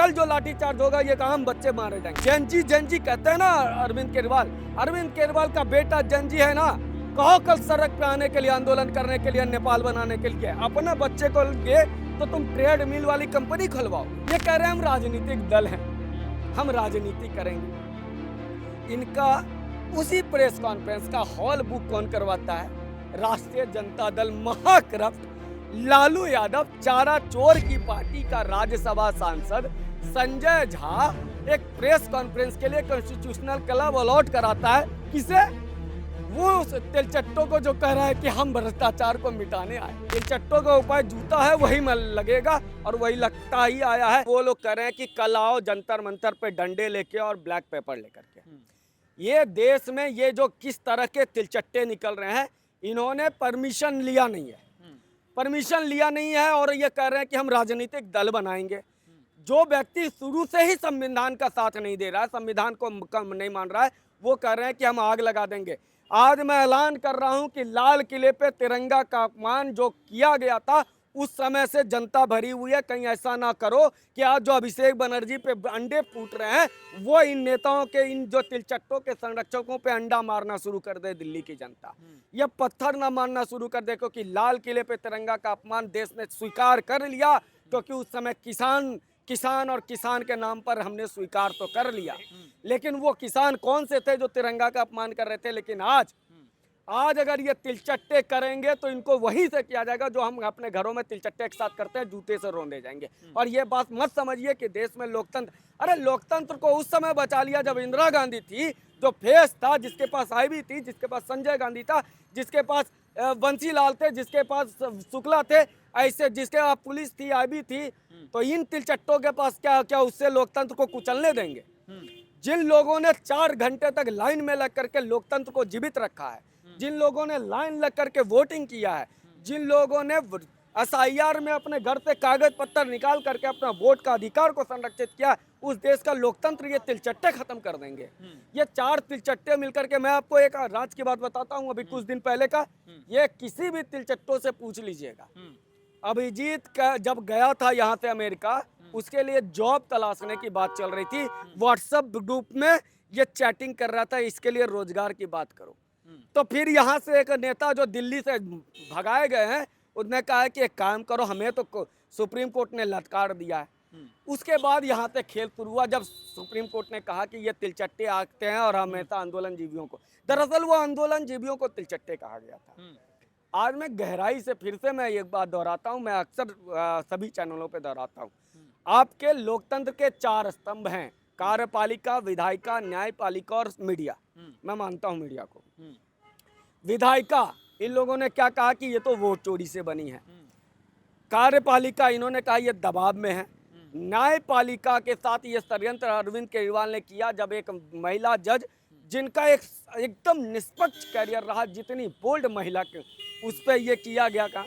कल जो लाठीचार्ज होगा ये काम बच्चे मारे जाएंगे। जेनजी कहते हैं ना अरविंद केजरीवाल का बेटा जेनजी है ना। कहो कल सड़क पे आने के लिए, आंदोलन करने के लिए, नेपाल बनाने के लिए। अपने बच्चे को लिए तो तुम ट्रेड मिल वाली कंपनी खुलवाओ। ये कह रहे हैं हम राजनीतिक दल हैं, हम राजनीति करेंगे। इनका उसी प्रेस कॉन्फ्रेंस का हॉल बुक कौन करवाता है? राष्ट्रीय जनता दल महाकरप्ट लालू यादव, चारा चोर की पार्टी का राज्यसभा सांसद संजय झा एक प्रेस कॉन्फ्रेंस के लिए कॉन्स्टिट्यूशनल क्लब अलॉट कराता है। किसे? वो उस तिलचट्टों को जो कह रहा है कि हम भ्रष्टाचार को मिटाने आए। तिलचट्टों का उपाय जूता है, वही लगेगा और वही लगता ही आया है। वो लोग कह रहे हैं कि कल आओ जंतर मंतर पे डंडे लेके और ब्लैक पेपर लेकर के। ये देश में ये जो किस तरह के तिलचट्टे निकल रहे हैं, इन्होंने परमिशन लिया नहीं है और ये कह रहे हैं कि हम राजनीतिक दल बनाएंगे। जो व्यक्ति शुरू से ही संविधान का साथ नहीं दे रहा है, संविधान को कम नहीं मान रहा है, वो कह रहे हैं कि हम आग लगा देंगे। आज मैं ऐलान कर रहा हूं कि लाल किले पे तिरंगा का अपमान जो किया गया था, उस समय से जनता भरी हुई है। कहीं ऐसा ना करो कि आज जो अभिषेक बनर्जी पे अंडे फूट रहे हैं, वो इन नेताओं के, इन जो तिलचट्टों के संरक्षकों पे अंडा मारना शुरू कर दे दिल्ली की जनता। ये पत्थर ना मारना शुरू कर दे, क्योंकि लाल किले पे तिरंगा का अपमान देश ने स्वीकार कर लिया। क्योंकि उस समय किसान के नाम पर हमने स्वीकार तो कर लिया, लेकिन वो किसान कौन से थे जो तिरंगा का अपमान कर रहे थे? लेकिन आज अगर ये तिलचट्टे करेंगे तो इनको वहीं से किया जाएगा जो हम अपने घरों में तिलचट्टे एक साथ करते हैं, जूते से रौंदे जाएंगे। और ये बात मत समझिए कि देश में लोकतंत्र, अरे लोकतंत्र को उस समय बचा लिया जब इंदिरा गांधी थी, जो फेस था, जिसके पास आईबी थी, जिसके पास संजय गांधी था, जिसके पास बंसीलाल थे, जिसके पास शुक्ला थे, ऐसे जिसके पास पुलिस थी, आईबी थी। तो इन तिलचट्टों के पास क्या उससे लोकतंत्र को कुचलने देंगे? जिन लोगों ने 4 घंटे तक लाइन में लग करके लोकतंत्र को जीवित रखा है, जिन लोगों ने लाइन लग करके वोटिंग किया है, जिन लोगों ने SIR में अपने घर से कागज पत्तर निकाल करके अपना वोट का अधिकार को संरक्षित किया, उस देश का लोकतंत्र ये तिलचट्टे खत्म कर देंगे। ये 4 तिलचट्टे मिलकर के, मैं आपको एक राज की बात बताता हूँ अभी कुछ दिन पहले का, ये किसी भी तिलचट्टों से पूछ लीजिएगा। अभिजीत का जब गया था यहाँ से अमेरिका, उसके लिए जॉब तलाशने की बात चल रही थी, व्हाट्सएप ग्रुप में ये चैटिंग कर रहा था, इसके लिए रोजगार की बात करो। तो फिर यहाँ से एक नेता जो दिल्ली से भगाए गए हैं, उसने कहा है कि एक काम करो, हमें तो सुप्रीम कोर्ट ने लटकार दिया है। उसके बाद यहाँ से खेल शुरू हुआ, जब सुप्रीम कोर्ट ने कहा कि ये तिलचट्टे आते हैं और हमेशा आंदोलन जीवियों को, दरअसल वो आंदोलन जीवियों को तिलचट्टे कहा गया था। आज मैं गहराई से फिर से मैं एक बात दोहराता हूँ, मैं अक्सर सभी चैनलों पे दोहराता हूँ, आपके लोकतंत्र के 4 स्तंभ हैं, कार्यपालिका, विधायिका, न्यायपालिका और मीडिया। मैं मानता हूँ मीडिया को। विधायिका, इन लोगों ने क्या कहा कि ये तो वोट चोरी से बनी है। कार्यपालिका, इन्होंने कहा ये दबाव में है। न्यायपालिका के साथ ये षड्यंत्र अरविंद केजरीवाल ने किया, जब एक महिला जज, जिनका एकदम निष्पक्ष कैरियर रहा, जितनी बोल्ड महिला के, उस पर यह किया गया का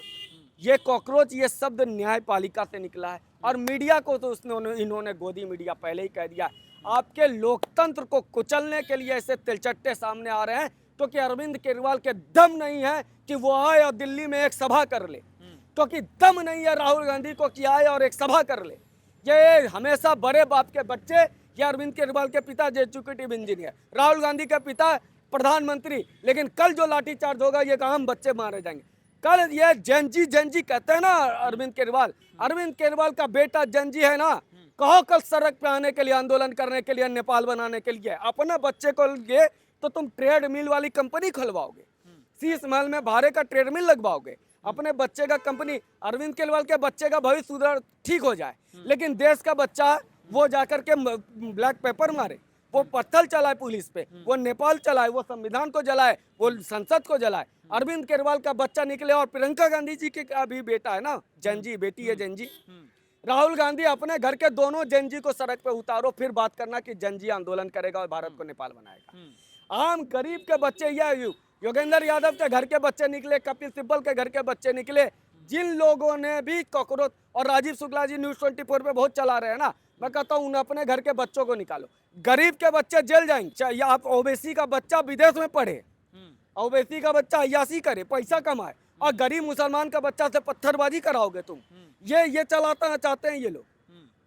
ये कॉकरोच, ये शब्द न्यायपालिका से निकला है। और मीडिया को तो इन्होंने गोदी मीडिया पहले ही कह दिया। आपके लोकतंत्र को कुचलने के लिए ऐसे तिलचट्टे सामने आ रहे हैं, क्योंकि अरविंद केजरीवाल के दम नहीं है कि वो आए और दिल्ली में एक सभा कर ले, क्योंकि दम नहीं है राहुल गांधी को कि आए और एक सभा कर ले। ये हमेशा बड़े बाप के बच्चे, या अरविंद केजरीवाल के पिता एग्जीक्यूटिव इंजीनियर, राहुल गांधी के पिता प्रधानमंत्री, लेकिन कल जो लाठीचार्ज होगा ये काम बच्चे मारे जाएंगे। कल ये जेनजी कहते हैं ना अरविंद केजरीवाल का बेटा जेनजी है ना। कहो कल सड़क पे आने के लिए, आंदोलन करने के लिए, नेपाल बनाने के लिए। अपने बच्चे को लिए तो तुम ट्रेड मिल वाली कंपनी खुलवाओगे, शीश महल में भाड़े का ट्रेड मिल लगवाओगे, अपने बच्चे का कंपनी, अरविंद केजरीवाल के बच्चे का भविष्य सुधार ठीक हो जाए। लेकिन देश का बच्चा वो जाकर के ब्लैक पेपर मारे, वो पत्थर चलाए पुलिस पे, वो नेपाल चलाए, वो संविधान को जलाए, वो संसद को जलाए। अरविंद केजरीवाल का बच्चा निकले, और प्रियंका गांधी जी के अभी बेटा है ना जेनजी, बेटी है जेनजी। राहुल गांधी अपने घर के दोनों जेनजी को सड़क पे उतारो, फिर बात करना कि जेनजी आंदोलन करेगा और भारत को नेपाल बनाएगा। आम गरीब के बच्चे, या योगेंद्र यादव के घर के बच्चे निकले, कपिल सिब्बल के घर के बच्चे निकले, जिन लोगों ने भी कॉकरोच, और राजीव शुक्ला जी न्यूज़ 24 पे बहुत चला रहे हैं ना, मैं कहता हूँ उन अपने घर के बच्चों को निकालो। गरीब के बच्चे जेल जाएंगे, या आप ओबीसी का बच्चा विदेश में पढ़े, ओबीसी का बच्चा अय्यासी करे, पैसा कमाए, और गरीब मुसलमान का बच्चा से पत्थरबाजी कराओगे तुम। ये चलाता चाहते हैं ये लोग।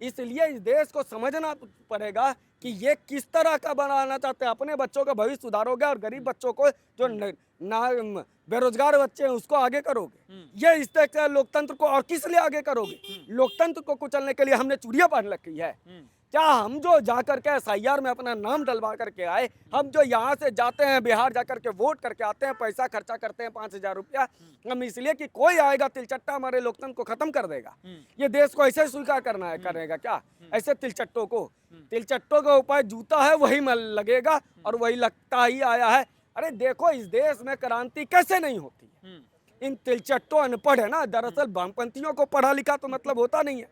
इसलिए इस देश को समझना पड़ेगा कि ये किस तरह का बनाना चाहते हैं। अपने बच्चों का भविष्य सुधारोगे और गरीब बच्चों को जो बेरोजगार बच्चे हैं उसको आगे करोगे। ये इस तरह के लोकतंत्र को और किस लिए आगे करोगे? लोकतंत्र को कुचलने के लिए हमने चूड़ियां पहन रखी है क्या? हम जो जाकर के SIR में अपना नाम डलवा करके आए, हम जो यहाँ से जाते हैं बिहार जाकर के वोट करके आते हैं, पैसा खर्चा करते हैं 5,000 रुपया, हम इसलिए कि कोई आएगा तिलचट्टा हमारे लोकतंत्र को खत्म कर देगा। ये देश को ऐसे स्वीकार करना है, करेगा क्या? ऐसे तिलचट्टों का उपाय जूता है वही लगेगा और वही लगता ही आया है। अरे देखो इस देश में क्रांति कैसे नहीं होती है? इन तिलचट्टों अनपढ़ है ना। दरअसल वामपंथियों को पढ़ा लिखा तो मतलब होता नहीं है।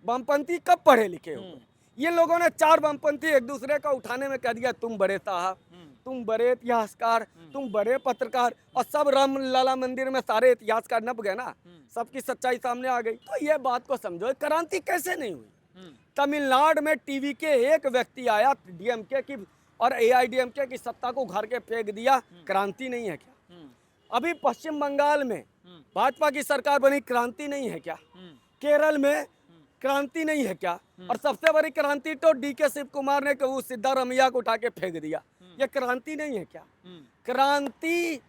वामपंथी कब पढ़े लिखे हो? ये लोगों ने 4 वामपंथी एक दूसरे का उठाने में कह दिया तुम बड़े साहब, तुम बड़े इतिहासकार, तुम बड़े पत्रकार, और सब रामलला मंदिर में सारे इतिहासकार नप गए ना, सबकी सच्चाई सामने आ गई। तो ये बात को समझो, क्रांति कैसे नहीं हुई? तमिलनाडु में टीवी के एक व्यक्ति आया DMK की और AIDMK की सत्ता को उखाड़ के फेंक दिया, क्रांति नहीं है क्या? अभी पश्चिम बंगाल में भाजपा की सरकार बनी, क्रांति नहीं है क्या? केरल में क्रांति नहीं है क्या? और सबसे बड़ी क्रांति तो DK शिव कुमार ने कहूँ सिद्धारमैया को उठा के फेंक दिया, ये क्रांति नहीं है क्या? क्रांति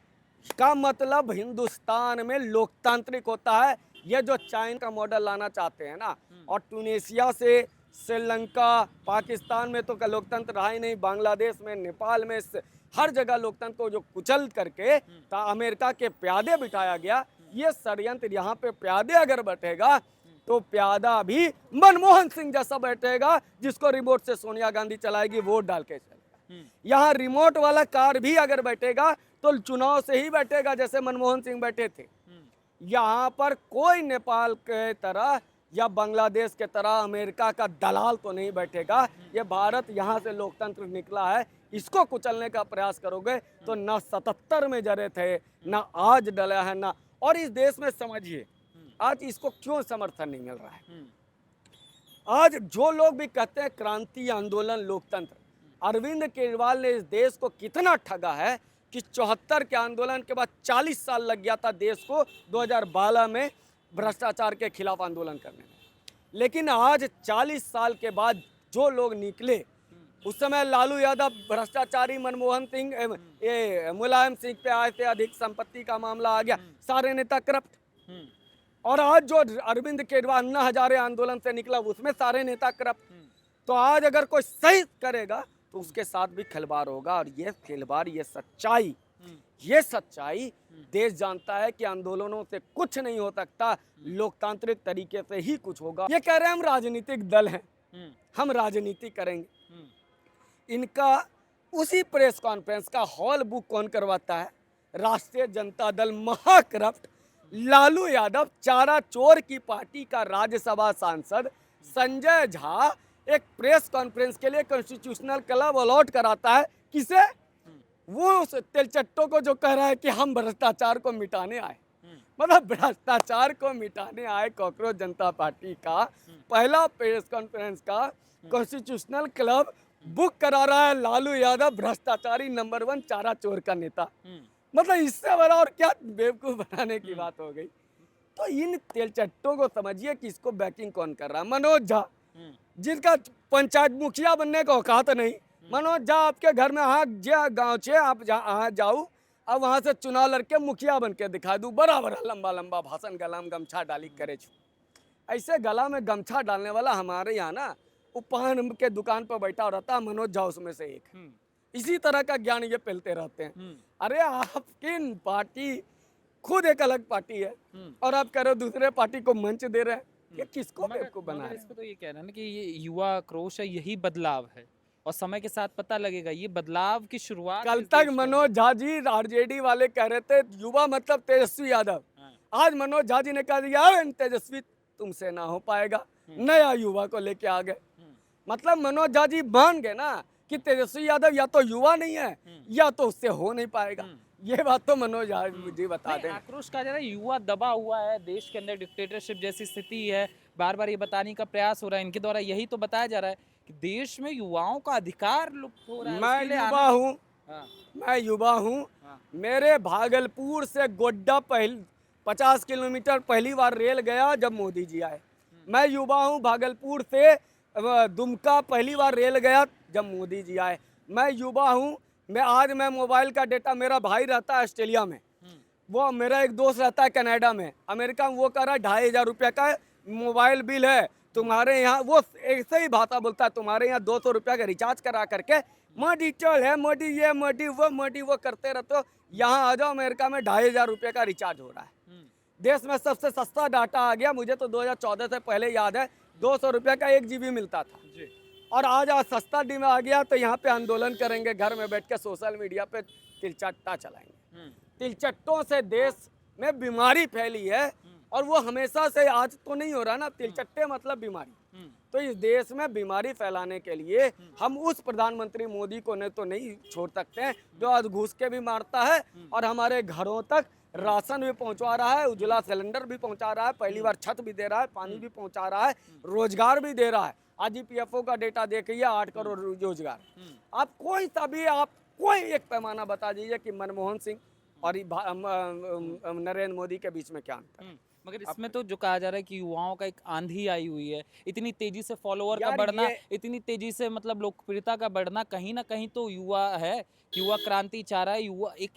का मतलब हिंदुस्तान में लोकतांत्रिक होता है। ये जो चाइना का मॉडल लाना चाहते हैं ना, और ट्यूनीशिया से श्रीलंका, पाकिस्तान में तो लोकतंत्र रहा ही नहीं, बांग्लादेश में, नेपाल में, हर जगह लोकतंत्र को जो कुचल करके अमेरिका के प्यादे बिठाया गया, ये षड्यंत्र यहाँ पे प्यादे अगर बैठेगा तो प्यादा भी मनमोहन सिंह जैसा बैठेगा, जिसको रिमोट से सोनिया गांधी चलाएगी, वोट डाल के चलेगा। यहाँ रिमोट वाला कार भी अगर बैठेगा तो चुनाव से ही बैठेगा जैसे मनमोहन सिंह बैठे थे। यहाँ पर कोई नेपाल के तरह या बांग्लादेश के तरह अमेरिका का दलाल तो नहीं बैठेगा। ये भारत यहाँ से लोकतंत्र निकला है, इसको कुचलने का प्रयास करोगे तो ना 77 में जरे थे, ना आज डला है, ना। और इस देश में समझिए आज इसको क्यों समर्थन नहीं मिल रहा है। आज जो लोग भी कहते हैं क्रांति, आंदोलन, लोकतंत्र, अरविंद केजरीवाल ने इस देश को कितना ठगा है कि 74 के आंदोलन के बाद 40 साल लग गया था देश को 2012 में भ्रष्टाचार के खिलाफ आंदोलन करने में। लेकिन आज 40 साल के बाद जो लोग निकले, उस समय लालू यादव भ्रष्टाचारी, मनमोहन सिंह, ये मुलायम सिंह पे आए थे, अधिक संपत्ति का मामला आ गया, सारे नेता करप्ट। और आज जो अरविंद केजरीवाल अन्ना हजारे आंदोलन से निकला, उसमें सारे नेता करप्ट। तो आज अगर कोई सही करेगा तो उसके साथ भी खिलवाड़ होगा। और ये खिलवाड़, ये सच्चाई देश जानता है कि आंदोलनों से कुछ नहीं हो सकता, लोकतांत्रिक तरीके से ही कुछ होगा। ये कह रहे हैं हम राजनीतिक दल हैं, हम राजनीति करेंगे। इनका उसी प्रेस कॉन्फ्रेंस का हॉल बुक कौन करवाता है? राष्ट्रीय जनता दल, महाकरप्ट लालू यादव, चारा चोर की पार्टी का राज्यसभा सांसद संजय झा एक प्रेस कॉन्फ्रेंस के लिए कॉन्स्टिट्यूशनल क्लब अलॉट कराता है। किसे? वो उस तिलचट्टों को जो कह रहा है कि हम भ्रष्टाचार को मिटाने आए। मतलब भ्रष्टाचार को मिटाने आए कॉकरोच जनता पार्टी का पहला प्रेस कॉन्फ्रेंस का कॉन्स्टिट्यूशनल क्लब बुक करा रहा है लालू यादव, भ्रष्टाचारी नंबर 1 चारा चोर का नेता। मतलब इससे बड़ा और क्या बेवकूफ बनाने की बात हो गई। तो इन तिलचट्टों को समझिए कि इसको बैकिंग कौन कर रहा है? मनोज झा, जिनका पंचायत मुखिया बनने का औकात नहीं। मनोज झा आपके घर में गाँव से आप जाओ, अब वहाँ से चुनाव लड़के मुखिया बन के दिखा दूँ, बड़ा लंबा लंबा भाषण, गला में गमछा डाली करे। ऐसे गला में गमछा डालने वाला हमारे यहाँ ना वो पान के दुकान पर बैठा रहता है, मनोज झा उसमें से एक। इसी तरह का ज्ञान ये फैलते रहते हैं। अरे आपकी पार्टी खुद एक अलग पार्टी है और आप कह रहे हो दूसरे पार्टी को मंच दे रहे हैं, ये किसको बेवकूफ बना रहे हैं? इसको तो ये कह रहे हैं ना कि ये युवा आक्रोश है, यही बदलाव है और समय के साथ पता लगेगा। ये बदलाव की शुरुआत कल तक मनोज झा जी RJD वाले कह रहे थे युवा मतलब तेजस्वी यादव। आज मनोज झा जी ने कह दिया तेजस्वी तुमसे ना हो पाएगा, नया युवा को लेके आ गए। मतलब मनोज झा जी मान गए ना कि तेजस्वी यादव या तो युवा नहीं है या तो उससे हो नहीं पाएगा। ये बात तो मनोज झा जी बता दें। आक्रोश कहा जा रहा है, युवा दबा हुआ है, देश के अंदर डिक्टेटरशिप जैसी स्थिति है, बार बार ये बताने का प्रयास हो रहा है, इनके द्वारा यही तो बताया जा रहा है कि देश में युवाओं का अधिकार लुप्त हो रहा है। मैं युवा हूँ। मेरे भागलपुर से गोड्डा 50 किलोमीटर पहली बार रेल गया जब मोदी जी आए। मैं युवा हूँ भागलपुर से, दुमका पहली बार रेल गया जब मोदी जी आए। मैं युवा हूँ, मैं मोबाइल का डेटा, मेरा भाई रहता है ऑस्ट्रेलिया में, वो मेरा एक दोस्त रहता है कनाडा में, अमेरिका में, वो कह रहा है 2,500 रुपये का मोबाइल बिल है तुम्हारे यहाँ, वो ऐसे ही भाषा बोलता है, तुम्हारे यहाँ 200 रुपये का रिचार्ज करा करके मोदी चल है, मोदी ये मोदी वो करते रहते हो, यहाँ आ जाओ अमेरिका में 2,500 रुपये का रिचार्ज हो रहा है। देश में सबसे सस्ता डाटा आ गया, मुझे तो 2014 से पहले याद है 200 रुपये का 1 GB मिलता था जी। और आज सस्ता डी में आ गया। तो यहाँ पे आंदोलन करेंगे, घर में बैठ के सोशल मीडिया पे तिलचट्टा चलाएंगे। तिलचट्टों से देश में बीमारी फैली है और वो हमेशा से, आज तो नहीं हो रहा ना, तिलचट्टे मतलब बीमारी। तो इस देश में बीमारी फैलाने के लिए हम उस प्रधानमंत्री मोदी को नहीं छोड़ सकते हैं जो आज घुस के भी मारता है और हमारे घरों तक राशन भी पहुंचा रहा है, उज्ज्वला सिलेंडर भी पहुंचा रहा है, पहली बार छत भी दे रहा है, पानी भी पहुंचा रहा है, रोजगार भी दे रहा है। आज EPFO का डेटा देखिए 8 करोड़ रोजगार। आप कोई सा भी, आप कोई एक पैमाना बता दीजिए कि मनमोहन सिंह और नरेंद्र मोदी के बीच में क्या अंतर है? मगर इसमें तो जो कहा जा रहा है कि युवाओं का एक आंधी आई हुई है, इतनी तेजी से फॉलोअर का यार बढ़ना, ये- इतनी तेजी से मतलब लोकप्रियता का बढ़ना, कहीं ना कहीं तो युवा है, युवा क्रांति चाह रहा है,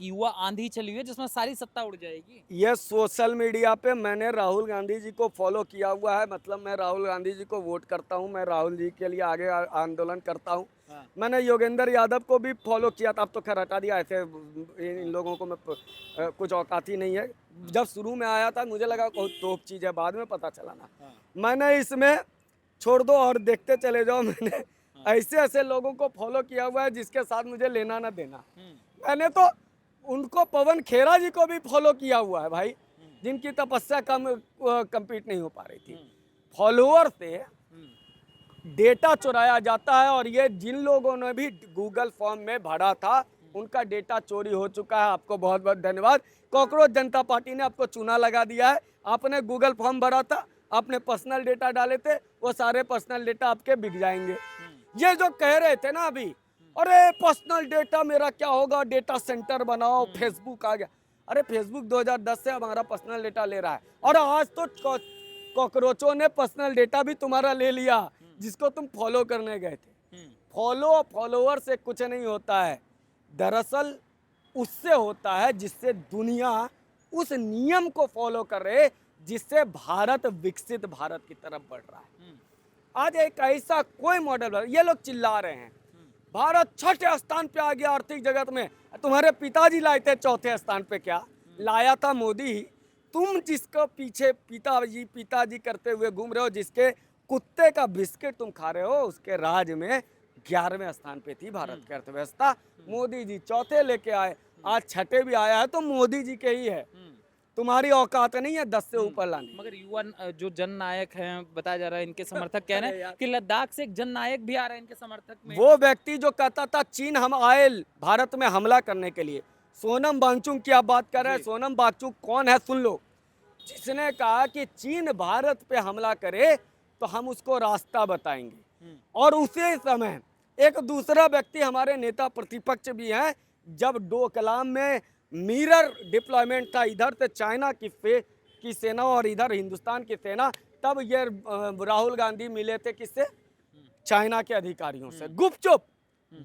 युवा आंधी चली हुई है जिसमें सारी सत्ता उड़ जाएगी। ये सोशल मीडिया पे मैंने राहुल गांधी जी को फॉलो किया हुआ है, मतलब मैं राहुल गांधी जी को वोट करता हूँ, मैं राहुल जी के लिए आगे आंदोलन करता हूँ। हाँ। मैंने योगेंद्र यादव को भी फॉलो किया था, अब तो खैर हटा दिया, ऐसे इन लोगों को मैं कुछ औकात ही नहीं है। जब शुरू में आया था मुझे लगा बहुत तोप चीज़ है, बाद में पता चला ना। हाँ। मैंने इसमें छोड़ दो और देखते चले जाओ, मैंने ऐसे ऐसे लोगों को फॉलो किया हुआ है जिसके साथ मुझे लेना ना देना। मैंने तो उनको, पवन खेरा जी को भी फॉलो किया हुआ है भाई, जिनकी तपस्या कंप्लीट नहीं हो पा रही थी। फॉलोअर से डेटा चुराया जाता है और ये जिन लोगों ने भी गूगल फॉर्म में भरा था उनका डेटा चोरी हो चुका है। आपको बहुत बहुत धन्यवाद। कॉकरोच जनता पार्टी ने आपको चूना लगा दिया है। आपने गूगल फॉर्म भरा था, आपने पर्सनल डेटा डाले थे, वो सारे पर्सनल डेटा आपके बिक जाएंगे। ये जो कह रहे थे ना अभी, अरे पर्सनल डेटा मेरा क्या होगा, डेटा सेंटर बनाओ, फेसबुक आ गया। अरे फेसबुक 2010 से हमारा पर्सनल डेटा ले रहा है और आज तो कॉकरोचों ने पर्सनल डेटा भी तुम्हारा ले लिया जिसको तुम फॉलो करने गए थे। फॉलोअर से कुछ नहीं होता है, दरअसल उससे होता है जिससे दुनिया उस नियम को फॉलो कर रहे जिससे भारत विकसित भारत की तरफ बढ़ रहा है। आज एक ऐसा कोई मॉडल, ये लोग चिल्ला रहे हैं भारत 6ठे स्थान पे आ गया आर्थिक जगत में, तुम्हारे पिताजी लाए थे 4थे स्थान पे, क्या लाया था मोदी ही। तुम जिसको पीछे पिताजी करते हुए घूम रहे हो, जिसके कुत्ते का बिस्किट तुम खा रहे हो, उसके राज में 11वें स्थान पे थी भारत की अर्थव्यवस्था। मोदी जी 4थे लेके आए, आज 6ठे भी आया है तो मोदी जी के ही है। तुम्हारी औकात नहीं है 10 से ऊपर लाने। मगर युवा जो जन नायक हैं बताया जा रहा है, इनके समर्थक कह रहे हैं कि लद्दाख से एक जन नायक भी आ रहे हैं इनके समर्थक में। वो व्यक्ति जो कहता था चीन हम आए भारत में हमला करने के लिए, सोनम वांगचुक की आप बात कर रहे हैं। सोनम वांगचुक कौन है सुन लो, जिसने कहा कि चीन भारत पे हमला करे तो हम उसको रास्ता बताएंगे। और उसी समय एक दूसरा व्यक्ति हमारे नेता प्रतिपक्ष भी हैं, जब डोकलाम में मिरर डिप्लॉयमेंट था, इधर से चाइना की सेना और इधर हिंदुस्तान की सेना, तब ये राहुल गांधी मिले थे किससे, चाइना के अधिकारियों से, गुपचुप,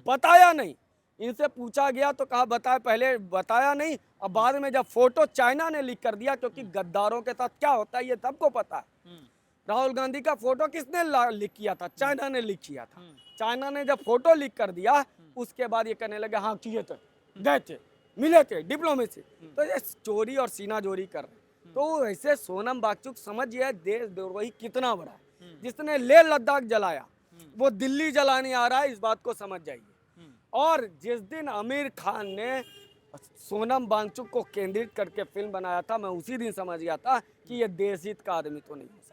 बताया नहीं। इनसे पूछा गया तो कहा बताया, पहले बताया नहीं, अब बाद में जब फोटो चाइना ने लीक कर दिया, क्योंकि गद्दारों के साथ क्या होता है ये सबको पता है। राहुल गांधी का फोटो किसने लीक किया था, चाइना ने लीक किया था। चाइना ने जब फोटो लीक कर दिया उसके बाद ये कहने लगे हाँ किए थे, गए थे, मिले थे, डिप्लोमेसी। तो ये चोरी और सीना जोरी कर रहे। तो ऐसे सोनम वांगचुक समझिए देशद्रोही कितना बड़ा है, जिसने लेह लद्दाख जलाया वो दिल्ली जलाने आ रहा है, इस बात को समझ जाइए। और जिस दिन आमिर खान ने सोनम वांगचुक को केंद्रित करके फिल्म बनाया था, मैं उसी दिन समझ गया था कि ये देश हित का आदमी तो नहीं हो सकता।